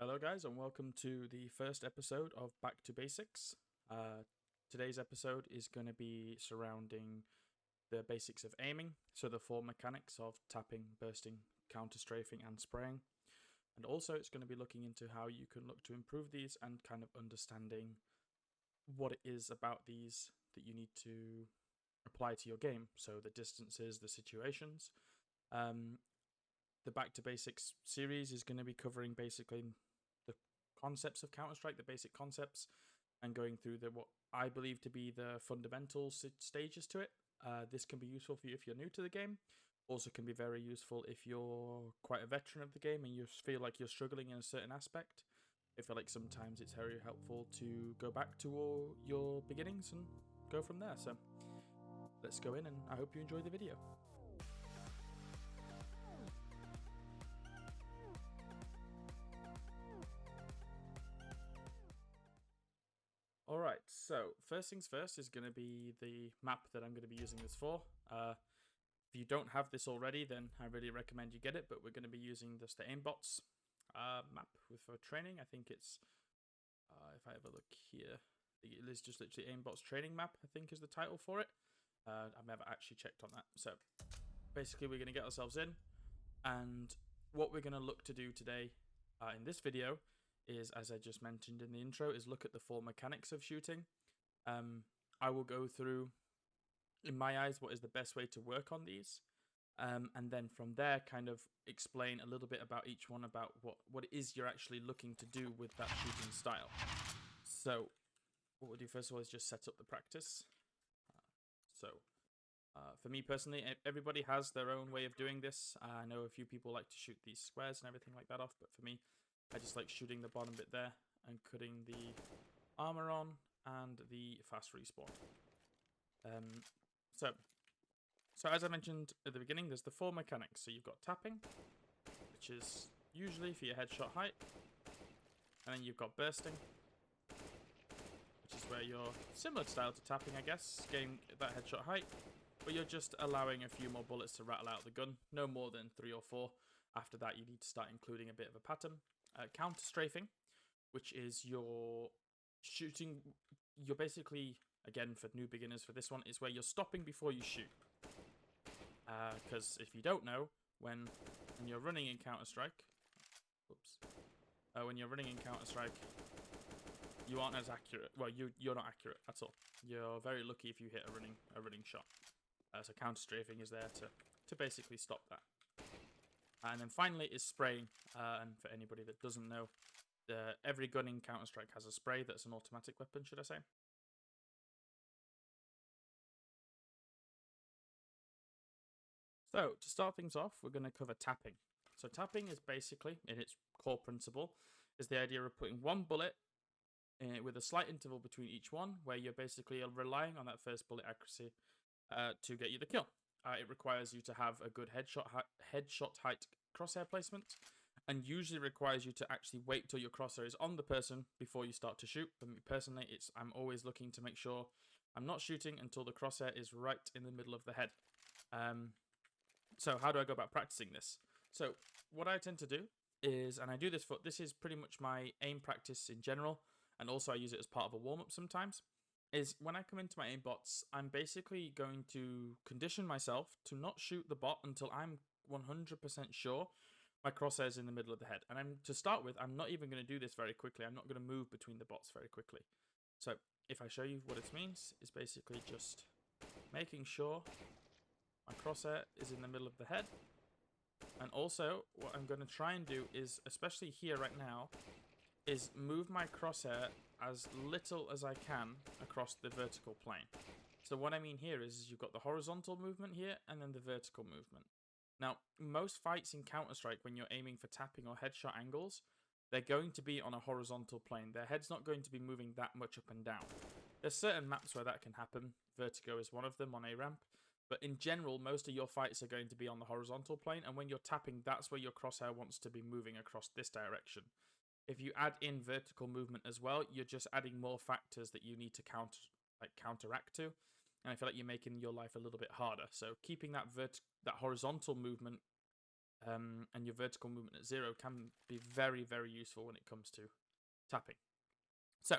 Hello, guys, and welcome to the first episode of Back to Basics. Today's episode is going to be surrounding the basics of aiming, so the four mechanics of tapping, bursting, counter-strafing, and spraying. And also, it's going to be looking into how you can look to improve these and kind of understanding what it is about these that you need to apply to your game. So the distances, the situations. The Back to Basics series is going to be covering basically the concepts of Counter-Strike, the basic concepts, and going through what I believe to be the fundamental stages to it. This can be useful for you if you're new to the game. Also can be very useful if you're quite a veteran of the game and you feel like you're struggling in a certain aspect. I feel like sometimes it's very helpful to go back to all your beginnings and go from there. So let's go in, and I hope you enjoy the video. Alright, so first things first is going to be the map that I'm going to be using this for. If you don't have this already, then I really recommend you get it, but we're going to be using just the aimbots map for training. I think it's, if I have a look here, it is just literally aimbots training map, I think is the title for it. I've never actually checked on that. So basically we're going to get ourselves in, and what we're going to look to do today in this video is, as I just mentioned in the intro, is look at the four mechanics of shooting. I will go through, in my eyes, what is the best way to work on these, and then from there kind of explain a little bit about each one, about what it is you're actually looking to do with that shooting style. So what we'll do first of all is just set up the practice. For me personally, everybody has their own way of doing this. I know a few people like to shoot these squares and everything like that off, but for me, I just like shooting the bottom bit there and cutting the armor on and the fast respawn. So as I mentioned at the beginning, there's the four mechanics. So you've got tapping, which is usually for your headshot height, and then you've got bursting, which is where you're similar style to tapping, I guess, getting that headshot height, but you're just allowing a few more bullets to rattle out the gun, no more than 3 or 4. After that, you need to start including a bit of a pattern. Counter-strafing, which is your shooting. You're basically, again, for new beginners for this one, is where you're stopping before you shoot. Because if you don't know, when you're running in Counter-Strike, when you're running in Counter-Strike, you aren't as accurate. Well, you're not accurate at all. You're very lucky if you hit a running shot. So counter-strafing is there to basically stop that. And then finally is spraying. And for anybody that doesn't know, every gun in Counter-Strike has a spray that's an automatic weapon, should I say. So to start things off, we're going to cover tapping. So tapping is basically, in its core principle, is the idea of putting one bullet with a slight interval between each one, where you're basically relying on that first bullet accuracy to get you the kill. It requires you to have a good headshot height crosshair placement, and usually requires you to actually wait till your crosshair is on the person before you start to shoot. For me personally, I'm always looking to make sure I'm not shooting until the crosshair is right in the middle of the head. So how do I go about practicing this? So what I tend to do is, and I do this this is pretty much my aim practice in general, and also I use it as part of a warm-up sometimes, is when I come into my aimbots, I'm basically going to condition myself to not shoot the bot until I'm 100% sure my crosshair is in the middle of the head. And to start with, I'm not even going to do this very quickly. I'm not going to move between the bots very quickly. So if I show you what it means, is basically just making sure my crosshair is in the middle of the head. And also, what I'm going to try and do is, especially here right now, is move my crosshair as little as I can across the vertical plane. So what I mean here is you've got the horizontal movement here and then the vertical movement. Now, most fights in Counter-Strike, when you're aiming for tapping or headshot angles, they're going to be on a horizontal plane. Their head's not going to be moving that much up and down. There's certain maps where that can happen. Vertigo is one of them on a ramp. But in general, most of your fights are going to be on the horizontal plane, and when you're tapping, that's where your crosshair wants to be moving across this direction. If you add in vertical movement as well, you're just adding more factors that you need to counteract to, and I feel like you're making your life a little bit harder. So keeping that horizontal movement and your vertical movement at 0 can be very, very useful when it comes to tapping. So,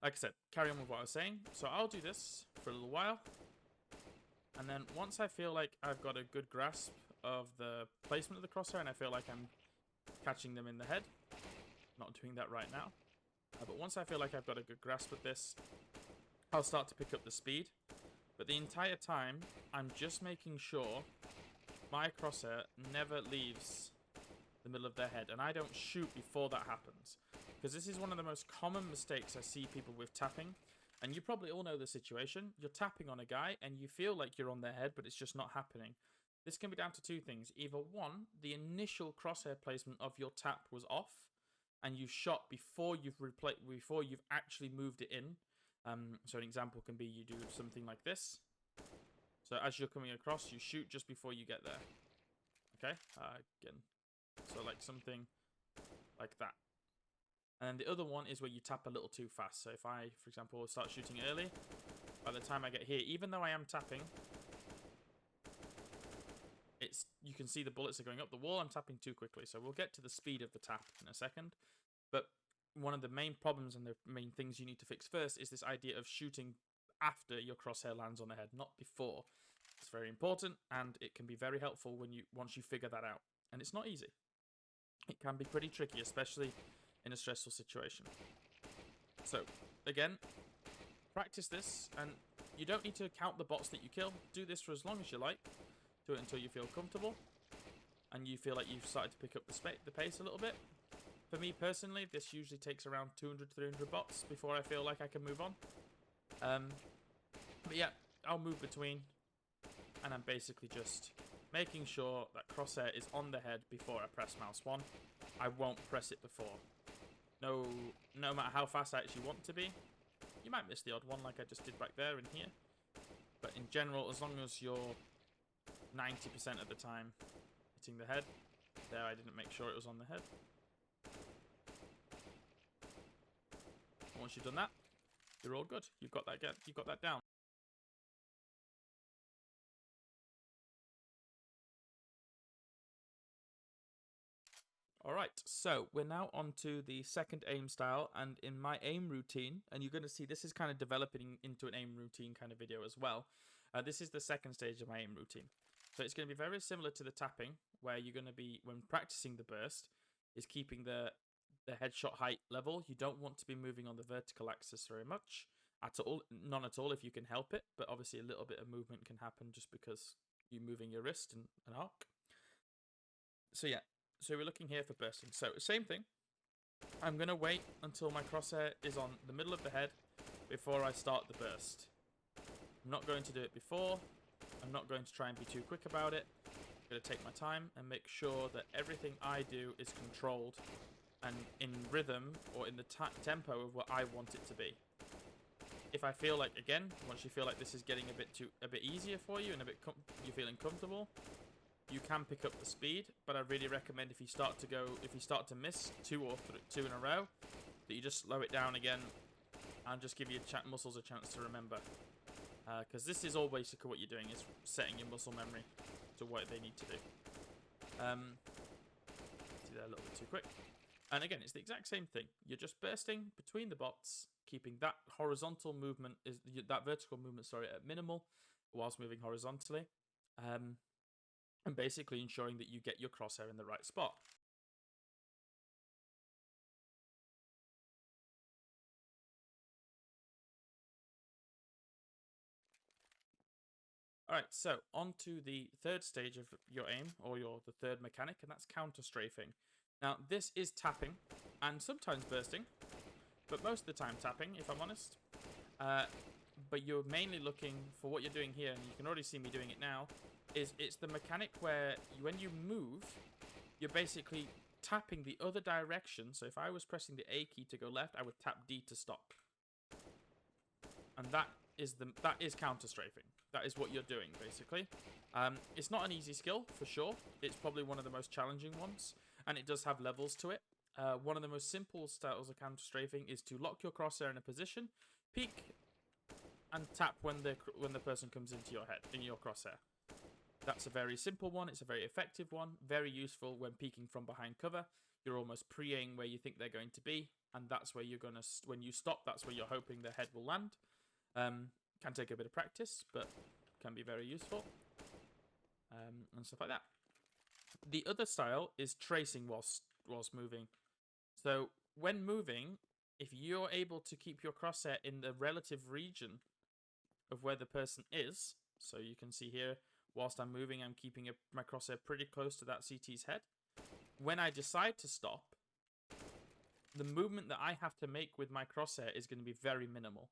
like I said, carry on with what I was saying. So I'll do this for a little while. And then once I feel like I've got a good grasp of the placement of the crosshair and I feel like I'm catching them in the head, not doing that right now, but once I feel like I've got a good grasp of this, I'll start to pick up the speed. But the entire time, I'm just making sure my crosshair never leaves the middle of their head, and I don't shoot before that happens. Because this is one of the most common mistakes I see people with tapping, and you probably all know the situation. You're tapping on a guy, and you feel like you're on their head, but it's just not happening. This can be down to two things. Either one, the initial crosshair placement of your tap was off, and you shot before you've actually moved it in. So an example can be you do something like this. So as you're coming across, you shoot just before you get there. Okay? Again. So like something like that. And then the other one is where you tap a little too fast. So if I, for example, start shooting early, by the time I get here, even though I am tapping, you can see the bullets are going up the wall. I'm tapping too quickly. So we'll get to the speed of the tap in a second. But one of the main problems and the main things you need to fix first is this idea of shooting after your crosshair lands on the head, not before. It's very important, and it can be very helpful once you figure that out. And it's not easy. It can be pretty tricky, especially in a stressful situation. So, again, practice this, and you don't need to count the bots that you kill. Do this for as long as you like. Do it until you feel comfortable, and you feel like you've started to pick up the pace a little bit. For me personally, this usually takes around 200-300 bots before I feel like I can move on. But yeah, I'll move between, and I'm basically just making sure that crosshair is on the head before I press mouse 1. I won't press it before. No matter how fast I actually want to be. You might miss the odd one like I just did back there and here. But in general, as long as you're 90% of the time hitting the head. There, I didn't make sure it was on the head. Once you've done that, you're all good. You've got that down. Alright, so we're now on to the second aim style, and in my aim routine, and you're going to see this is kind of developing into an aim routine kind of video as well. This is the second stage of my aim routine. So it's going to be very similar to the tapping, where you're going to be, when practicing the burst, is keeping the headshot height level. You don't want to be moving on the vertical axis very much at all, none at all if you can help it, but obviously a little bit of movement can happen just because you're moving your wrist and an arc. So yeah, so we're looking here for bursting. So same thing, I'm going to wait until my crosshair is on the middle of the head before I start the burst. I'm not going to do it before. I'm not going to try and be too quick about it. I'm going to take my time and make sure that everything I do is controlled and in rhythm or in the tempo of what I want it to be. If I feel like, again, once you feel like this is getting a bit easier for you and you're feeling comfortable, you can pick up the speed. But I really recommend if you start to miss two in a row, that you just slow it down again and just give your muscles a chance to remember. Because this is all basically what you're doing, is setting your muscle memory to what they need to do. See that a little bit too quick. And again, it's the exact same thing. You're just bursting between the bots, keeping that horizontal movement, that vertical movement, sorry, at minimal, whilst moving horizontally. And basically ensuring that you get your crosshair in the right spot. Alright, so on to the third stage of your aim, or the third mechanic, and that's counter-strafing. Now, this is tapping, and sometimes bursting, but most of the time tapping, if I'm honest. But you're mainly looking for what you're doing here, and you can already see me doing it now, it's the mechanic where when you move, you're basically tapping the other direction. So if I was pressing the A key to go left, I would tap D to stop. And that is counter-strafing. That is what you're doing, basically. It's not an easy skill, for sure. It's probably one of the most challenging ones, and it does have levels to it. One of the most simple styles of counter-strafing is to lock your crosshair in a position, peek, and tap when the person comes into your head, in your crosshair. That's a very simple one. It's a very effective one. Very useful when peeking from behind cover. You're almost pre-aiming where you think they're going to be, and that's where you're gonna. When you stop, that's where you're hoping the head will land. Can take a bit of practice, but can be very useful, and stuff like that. The other style is tracing whilst moving. So when moving, if you're able to keep your crosshair in the relative region of where the person is, so you can see here, whilst I'm moving, I'm keeping my crosshair pretty close to that CT's head. When I decide to stop, the movement that I have to make with my crosshair is going to be very minimal.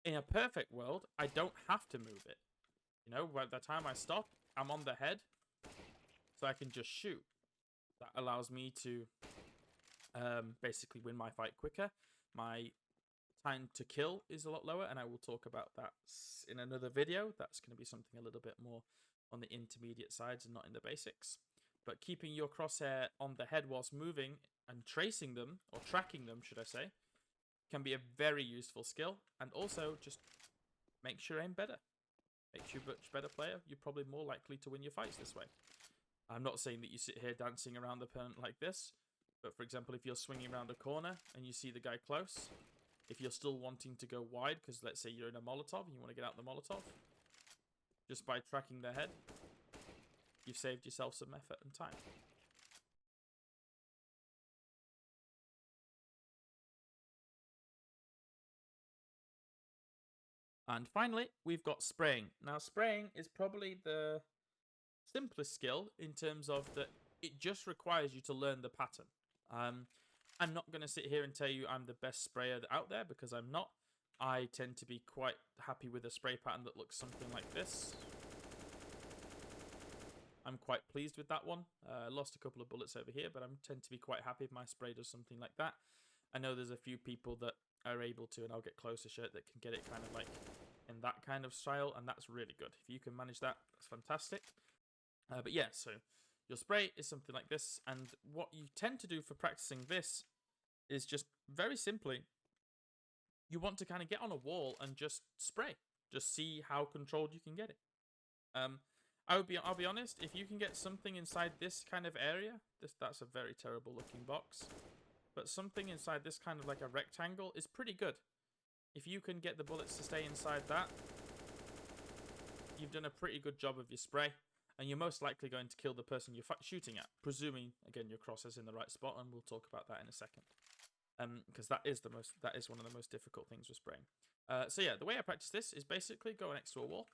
In a perfect world, I don't have to move it. You know, by the time I stop, I'm on the head, so I can just shoot. That allows me to basically win my fight quicker. My time to kill is a lot lower, and I will talk about that in another video. That's going to be something a little bit more on the intermediate sides and not in the basics. But keeping your crosshair on the head whilst moving and tracing them, or tracking them, should I say, can be a very useful skill. And also, just makes your aim better. Makes you a much better player. You're probably more likely to win your fights this way. I'm not saying that you sit here dancing around the opponent like this. But for example, if you're swinging around a corner and you see the guy close, if you're still wanting to go wide, because let's say you're in a Molotov and you want to get out the Molotov, just by tracking their head, you've saved yourself some effort and time. And finally, we've got spraying. Now, spraying is probably the simplest skill in terms of that it just requires you to learn the pattern. I'm not going to sit here and tell you I'm the best sprayer out there, because I'm not. I tend to be quite happy with a spray pattern that looks something like this. I'm quite pleased with that one. Lost a couple of bullets over here, but I tend to be quite happy if my spray does something like that. I know there's a few people that are able to, and I'll get closer shirt, that can get it kind of like in that kind of style, and that's really good. If you can manage that, that's fantastic. But yeah, so your spray is something like this, and what you tend to do for practicing this is just very simply, you want to kind of get on a wall and just spray. Just see how controlled you can get it. I'll be honest, if you can get something inside this kind of area, that's a very terrible looking box, but something inside this kind of like a rectangle is pretty good. If you can get the bullets to stay inside that, you've done a pretty good job of your spray, and you're most likely going to kill the person you're shooting at, presuming, again, your cross is in the right spot, and we'll talk about that in a second. Because that is one of the most difficult things with spraying. So yeah, the way I practice this is basically go next to a wall,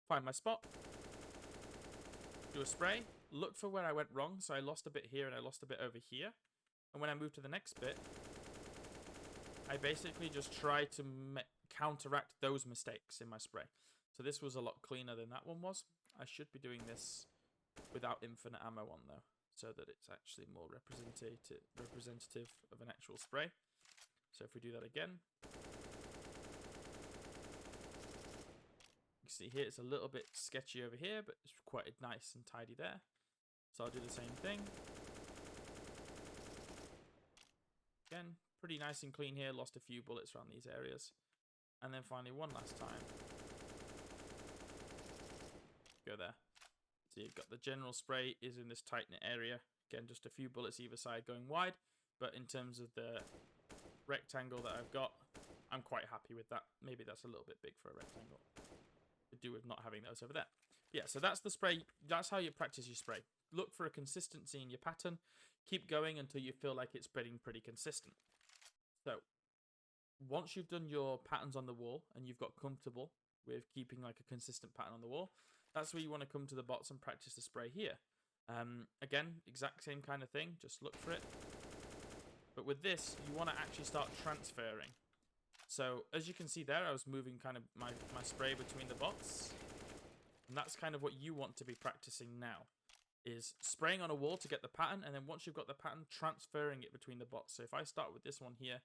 find my spot, do a spray, look for where I went wrong. So I lost a bit here and I lost a bit over here. And when I move to the next bit, I basically just try to counteract those mistakes in my spray. So this was a lot cleaner than that one was. I should be doing this without infinite ammo on though, so that it's actually more representative of an actual spray. So if we do that again, you can see here it's a little bit sketchy over here, but it's quite nice and tidy there. So I'll do the same thing. Again, pretty nice and clean here, lost a few bullets around these areas. And then finally one last time. Go there. So you've got the general spray is in this tight knit area. Again, just a few bullets either side going wide. But in terms of the rectangle that I've got, I'm quite happy with that. Maybe that's a little bit big for a rectangle. Could do with not having those over there. Yeah, so that's the spray. That's how you practice your spray. Look for a consistency in your pattern. Keep going until you feel like it's spreading pretty consistent. So once you've done your patterns on the wall and you've got comfortable with keeping like a consistent pattern on the wall, that's where you want to come to the bots and practice the spray here. Again, exact same kind of thing. Just look for it. But with this, you want to actually start transferring. So as you can see there, I was moving kind of my spray between the bots. And that's kind of what you want to be practicing now, is spraying on a wall to get the pattern. And then once you've got the pattern, transferring it between the bots. So if I start with this one here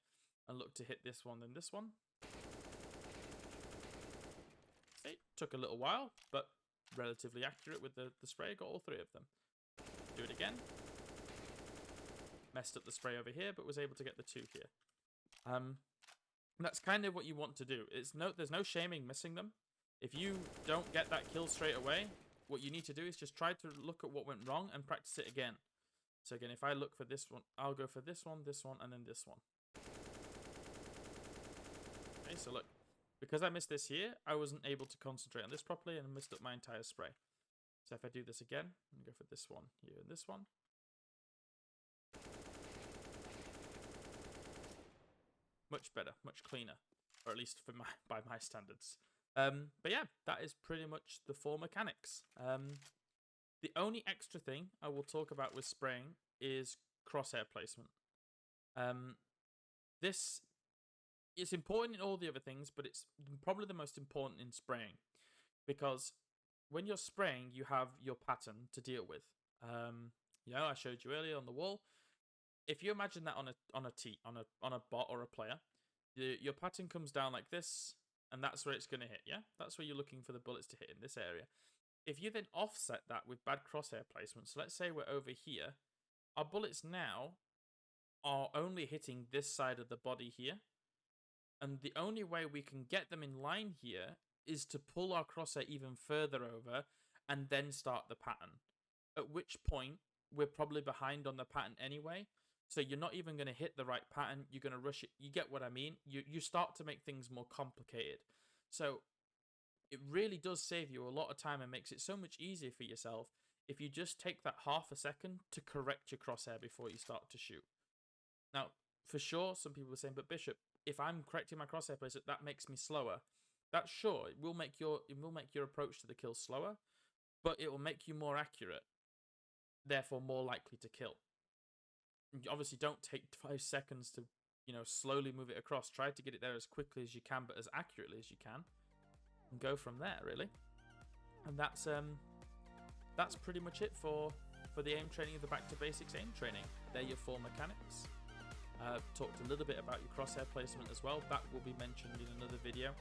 and look to hit this one, then this one. It took a little while, but relatively accurate with the spray. Got all three of them. Do it again. Messed up the spray over here, but was able to get the two here. That's kind of what you want to do. There's no shaming missing them. If you don't get that kill straight away, what you need to do is just try to look at what went wrong and practice it again. So again, if I look for this one, I'll go for this one, and then this one. Okay, so look, because I missed this here, I wasn't able to concentrate on this properly and missed up my entire spray. So if I do this again, and go for this one here and this one. Much better, much cleaner, or at least for by my standards. But yeah, that is pretty much the 4 mechanics. The only extra thing I will talk about with spraying is crosshair placement. This is important in all the other things, but it's probably the most important in spraying, because when you're spraying, you have your pattern to deal with. You know, I showed you earlier on the wall. If you imagine that on a bot or a player, your pattern comes down like this, and that's where it's going to hit. Yeah, that's where you're looking for the bullets to hit, in this area. If you then offset that with bad crosshair placement, so let's say we're over here, our bullets now are only hitting this side of the body here, and the only way we can get them in line here is to pull our crosshair even further over and then start the pattern, at which point we're probably behind on the pattern anyway, so you're not even going to hit the right pattern, you're going to rush it. You get what I mean? You start to make things more complicated. So it really does save you a lot of time and makes it so much easier for yourself if you just take that half a second to correct your crosshair before you start to shoot. Now, for sure, some people are saying, but Bishop, if I'm correcting my crosshair placement, that makes me slower. That's sure, it will make your approach to the kill slower, but it will make you more accurate, therefore more likely to kill. Obviously, don't take 5 seconds to, you know, slowly move it across. Try to get it there as quickly as you can, but as accurately as you can, and go from there, really. And that's pretty much it for the aim training of the Back to Basics aim training. They're your 4 mechanics. Talked a little bit about your crosshair placement as well. That will be mentioned in another video.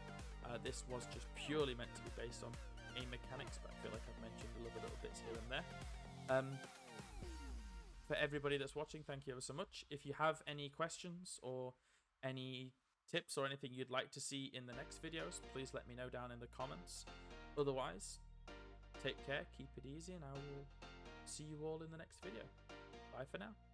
This was just purely meant to be based on aim mechanics, but I feel like I've mentioned a little bits here and there. For everybody that's watching, thank you ever so much. If you have any questions or any tips or anything you'd like to see in the next videos, please let me know down in the comments. Otherwise, take care, keep it easy, and I will see you all in the next video. Bye for now.